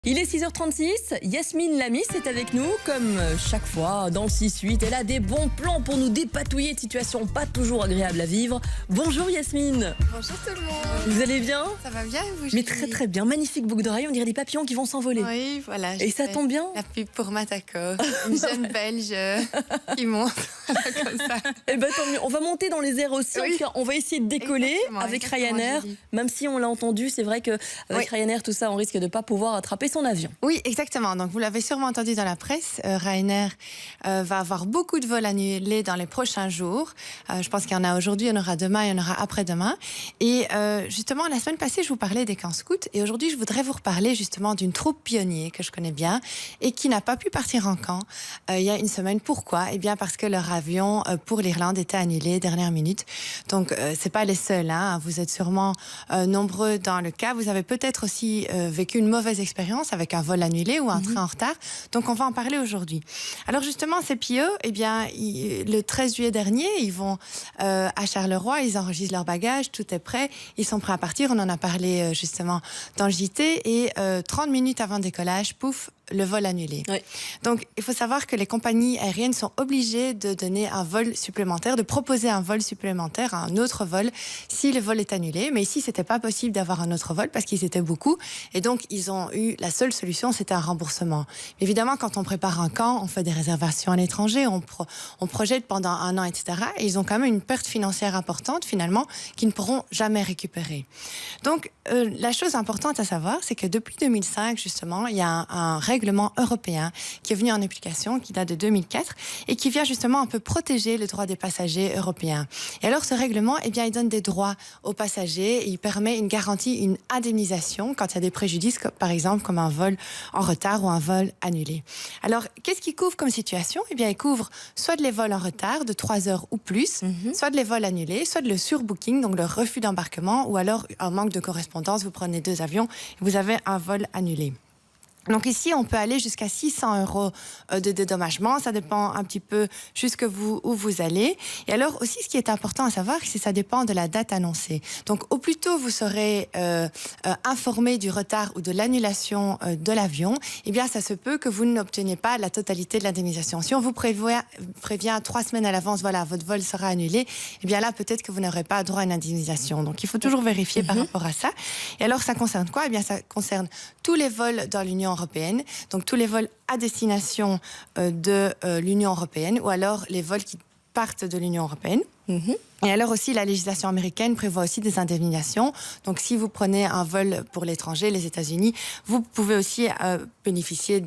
Il est 6h36, Yasmine Lamis est avec nous, comme chaque fois dans le 6-8. Elle a des bons plans pour nous dépatouiller de situations pas toujours agréables à vivre. Bonjour Yasmine. Bonjour tout le monde. Vous allez bien? Ça va bien et vous? Mais très très bien, magnifique boucle d'oreille, on dirait des papillons qui vont s'envoler. Oui, voilà. Et ça tombe bien? La pub pour Matako, une jeune Belge qui monte comme ça. Eh ben tant mieux, on va monter dans les airs aussi, Oui. en tout cas, on va essayer de décoller avec Ryanair. Julie. Même si on l'a entendu, c'est vrai qu'avec Ryanair, tout ça, on risque de ne pas pouvoir attraper son avion. Oui, exactement. Donc, vous l'avez sûrement entendu dans la presse, Ryanair va avoir beaucoup de vols annulés dans les prochains jours. Je pense qu'il y en a aujourd'hui, il y en aura demain, il y en aura après-demain. Et justement, la semaine passée, je vous parlais des camps scouts. Et aujourd'hui, je voudrais vous reparler justement d'une troupe pionnier que je connais bien et qui n'a pas pu partir en camp il y a une semaine. Pourquoi? Eh bien, parce que leur avion pour l'Irlande était annulé dernière minute. Donc, c'est pas les seuls. Hein. Vous êtes sûrement nombreux dans le cas. Vous avez peut-être aussi vécu une mauvaise expérience avec un vol annulé ou un train en retard. Donc, on va en parler aujourd'hui. Alors, justement, ces PO, eh bien, le 13 juillet dernier, ils vont à Charleroi, ils enregistrent leurs bagages, tout est prêt, ils sont prêts à partir. On en a parlé justement dans le JT et 30 minutes avant le décollage, pouf, le vol annulé. Oui. Donc, il faut savoir que les compagnies aériennes sont obligées de donner un vol supplémentaire, de proposer un vol supplémentaire, un autre vol, si le vol est annulé. Mais ici, c'était pas possible d'avoir un autre vol parce qu'ils étaient beaucoup. Et donc, ils ont eu la seule solution, c'était un remboursement. Évidemment, quand on prépare un camp, on fait des réservations à l'étranger, on projette pendant un an, etc. Et ils ont quand même une perte financière importante, finalement, qu'ils ne pourront jamais récupérer. Donc, la chose importante à savoir, c'est que depuis 2005, justement, il y a un règlement européen qui est venu en application, qui date de 2004 et qui vient justement un peu protéger le droit des passagers européens. Et alors ce règlement, eh bien, il donne des droits aux passagers et il permet une garantie, une indemnisation quand il y a des préjudices, par exemple comme un vol en retard ou un vol annulé. Alors qu'est-ce qu'il couvre comme situation? Eh bien, il couvre soit les vols en retard de 3 heures ou plus, soit les vols annulés, soit le surbooking, donc le refus d'embarquement, ou alors un manque de correspondance. Vous prenez 2 avions et vous avez un vol annulé. Donc ici, on peut aller jusqu'à 600 € de dédommagement. Ça dépend un petit peu où vous allez. Et alors aussi, ce qui est important à savoir, c'est que ça dépend de la date annoncée. Donc au plus tôt vous serez informé du retard ou de l'annulation de l'avion, eh bien ça se peut que vous n'obteniez pas la totalité de l'indemnisation. Si on vous prévient 3 semaines à l'avance, voilà, votre vol sera annulé, eh bien là peut-être que vous n'aurez pas droit à une indemnisation. Donc il faut toujours vérifier par rapport à ça. Et alors ça concerne quoi? Eh bien ça concerne tous les vols dans l'Union européenne, donc tous les vols à destination de l'Union européenne ou alors les vols qui partent de l'Union européenne. Et alors aussi, la législation américaine prévoit aussi des indemnisations. Donc, si vous prenez un vol pour l'étranger, les États-Unis, vous pouvez aussi bénéficier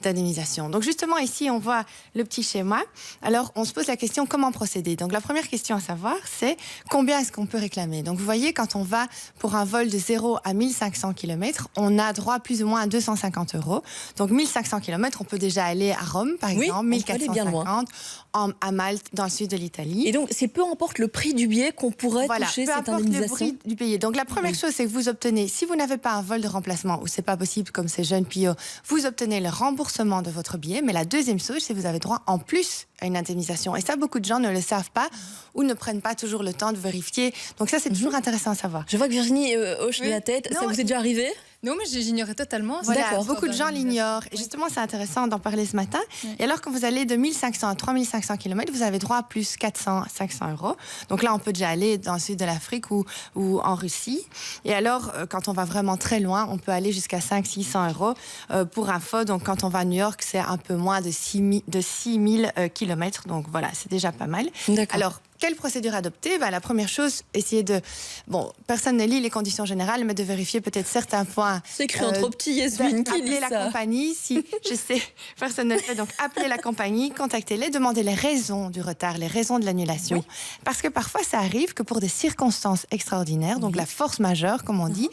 d'indemnisation. Donc, justement, ici, on voit le petit schéma. Alors, on se pose la question, comment procéder? Donc, la première question à savoir, c'est combien est-ce qu'on peut réclamer? Donc, vous voyez, quand on va pour un vol de 0 à 1500 km, on a droit plus ou moins à 250 €. Donc, 1500 km, on peut déjà aller à Rome, par exemple, 1450, à Malte, dans le sud de l'Italie. Et donc, c'est peu importe le prix du billet qu'on pourrait toucher cette indemnisation. Le prix du billet. Donc la première chose, c'est que vous obtenez, si vous n'avez pas un vol de remplacement ou c'est pas possible comme ces jeunes PO, vous obtenez le remboursement de votre billet. Mais la deuxième chose, c'est que vous avez droit en plus à une indemnisation. Et ça, beaucoup de gens ne le savent pas ou ne prennent pas toujours le temps de vérifier. Donc ça, c'est toujours intéressant à savoir. Je vois que Virginie hoche de la tête. Ça vous est déjà arrivé? Non, mais j'ignorais totalement. Voilà, beaucoup de gens l'ignorent. Et justement, c'est intéressant d'en parler ce matin. Et alors, quand vous allez de 1500 à 3500 km, vous avez droit à plus 400, 500 €. Donc là, on peut déjà aller dans le sud de l'Afrique ou en Russie. Et alors, quand on va vraiment très loin, on peut aller jusqu'à 500-600 € pour info. Donc, quand on va à New York, c'est un peu moins de 6000 km. Donc voilà, c'est déjà pas mal. Alors, quelle procédure adopter? La première chose, essayer de... Bon, personne ne lit les conditions générales, mais de vérifier peut-être certains points. C'est écrit en trop petit, Yasmine, qui lit ça? Appelez la compagnie, si, je sais, personne ne le fait. Donc, appelez la compagnie, contactez-les, demandez les raisons du retard, les raisons de l'annulation. Oui. Parce que parfois, ça arrive que pour des circonstances extraordinaires, donc la force majeure, comme on dit,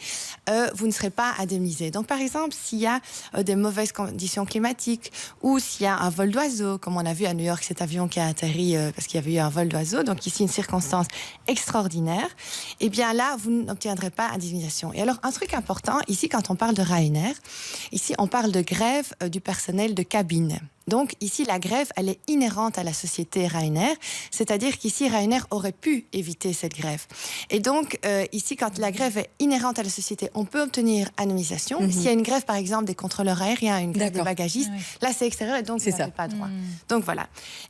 vous ne serez pas indemnisé. Donc, par exemple, s'il y a des mauvaises conditions climatiques ou s'il y a un vol d'oiseau, comme on a vu à New York, cet avion qui a atterri parce qu'il y avait eu un vol d'oiseau, donc ici une circonstance extraordinaire, eh bien là, vous n'obtiendrez pas indemnisation. Et alors, un truc important, ici, quand on parle de Ryanair, ici, on parle de grève du personnel de cabine. Donc ici, la grève, elle est inhérente à la société Ryanair, c'est-à-dire qu'ici, Ryanair aurait pu éviter cette grève. Et donc, ici, quand la grève est inhérente à la société, on peut obtenir indemnisation. S'il y a une grève, par exemple, des contrôleurs aériens, une grève des bagagistes, là, c'est extérieur et donc vous n'avez pas droit. Donc voilà.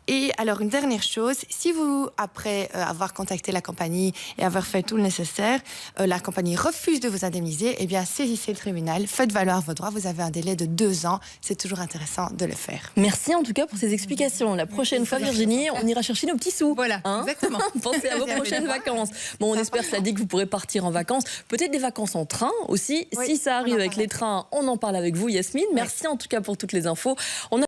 Et alors, une dernière chose, si vous, après avoir contacté la compagnie et avoir fait tout le nécessaire, la compagnie refuse de vous indemniser, eh bien, saisissez le tribunal, faites valoir vos droits. Vous avez un délai de 2 ans. C'est toujours intéressant de le faire. Merci en tout cas pour ces explications. La prochaine fois, Virginie, on ira chercher nos petits sous. Voilà, exactement. Pensez à vos prochaines vacances. Bon, on espère, cela dit, que vous pourrez partir en vacances. Peut-être des vacances en train aussi. Si ça arrive avec les trains, on en parle avec vous, Yasmine. Merci en tout cas pour toutes les infos.